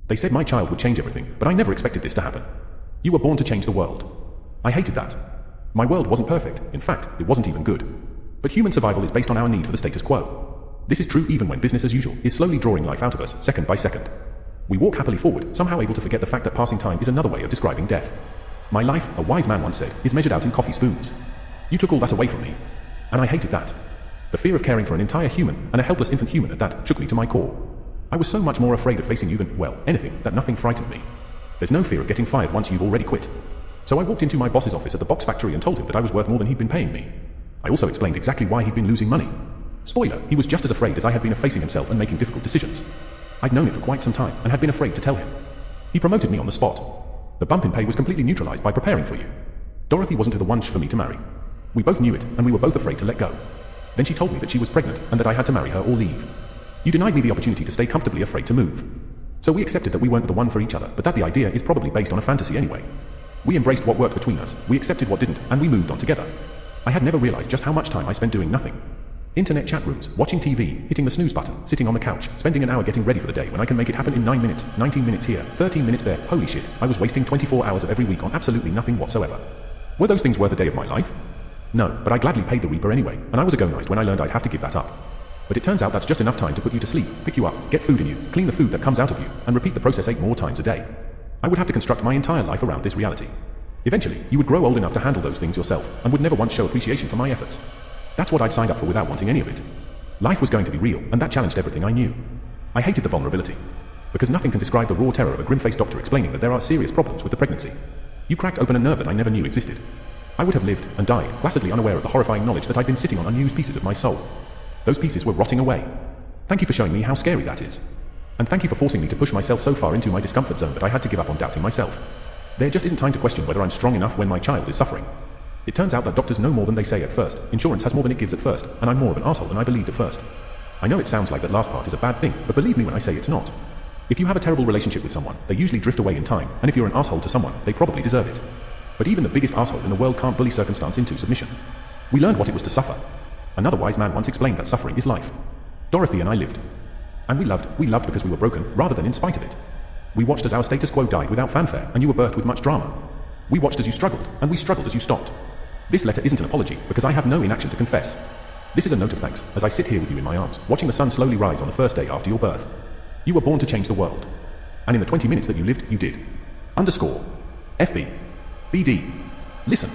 They said my child would change everything, but I never expected this to happen. You were born to change the world. I hated that. My world wasn't perfect. In fact, it wasn't even good. But human survival is based on our need for the status quo. This is true even when business as usual is slowly drawing life out of us, second by second. We walk happily forward, somehow able to forget the fact that passing time is another way of describing death. My life, a wise man once said, is measured out in coffee spoons. You took all that away from me. And I hated that. The fear of caring for an entire human, and a helpless infant human at that, shook me to my core. I was so much more afraid of facing you than, well, anything, that nothing frightened me. There's no fear of getting fired once you've already quit. So I walked into my boss's office at the box factory and told him that I was worth more than he'd been paying me. I also explained exactly why he'd been losing money. Spoiler, he was just as afraid as I had been of facing himself and making difficult decisions. I'd known it for quite some time and had been afraid to tell him. He promoted me on the spot. The bump in pay was completely neutralized by preparing for you. Dorothy wasn't the one for me to marry. We both knew it, and we were both afraid to let go. Then she told me that she was pregnant and that I had to marry her or leave. You denied me the opportunity to stay comfortably afraid to move. So we accepted that we weren't the one for each other, but that the idea is probably based on a fantasy anyway. We embraced what worked between us, we accepted what didn't, and we moved on together. I had never realized just how much time I spent doing nothing. Internet chat rooms, watching TV, hitting the snooze button, sitting on the couch, spending an hour getting ready for the day when I can make it happen in 9 minutes, 19 minutes here, 13 minutes there. Holy shit, I was wasting 24 hours of every week on absolutely nothing whatsoever. Were those things worth a day of my life? No, but I gladly paid the Reaper anyway, and I was agonized when I learned I'd have to give that up. But it turns out that's just enough time to put you to sleep, pick you up, get food in you, clean the food that comes out of you, and repeat the process 8 more times a day. I would have to construct my entire life around this reality. Eventually, you would grow old enough to handle those things yourself, and would never once show appreciation for my efforts. That's what I'd signed up for without wanting any of it. Life was going to be real, and that challenged everything I knew. I hated the vulnerability. Because nothing can describe the raw terror of a grim-faced doctor explaining that there are serious problems with the pregnancy. You cracked open a nerve that I never knew existed. I would have lived and died, placidly unaware of the horrifying knowledge that I'd been sitting on unused pieces of my soul. Those pieces were rotting away. Thank you for showing me how scary that is. And thank you for forcing me to push myself so far into my discomfort zone that I had to give up on doubting myself. There just isn't time to question whether I'm strong enough when my child is suffering. It turns out that doctors know more than they say at first, insurance has more than it gives at first, and I'm more of an asshole than I believed at first. I know it sounds like that last part is a bad thing, but believe me when I say it's not. If you have a terrible relationship with someone, they usually drift away in time, and if you're an asshole to someone, they probably deserve it. But even the biggest asshole in the world can't bully circumstance into submission. We learned what it was to suffer. Another wise man once explained that suffering is life. Dorothy and I lived. And we loved because we were broken, rather than in spite of it. We watched as our status quo died without fanfare, and you were birthed with much drama. We watched as you struggled, and we struggled as you stopped. This letter isn't an apology, because I have no inaction to confess. This is a note of thanks, as I sit here with you in my arms, watching the sun slowly rise on the first day after your birth. You were born to change the world. And in the 20 minutes that you lived, you did. _FB. BD. Listen.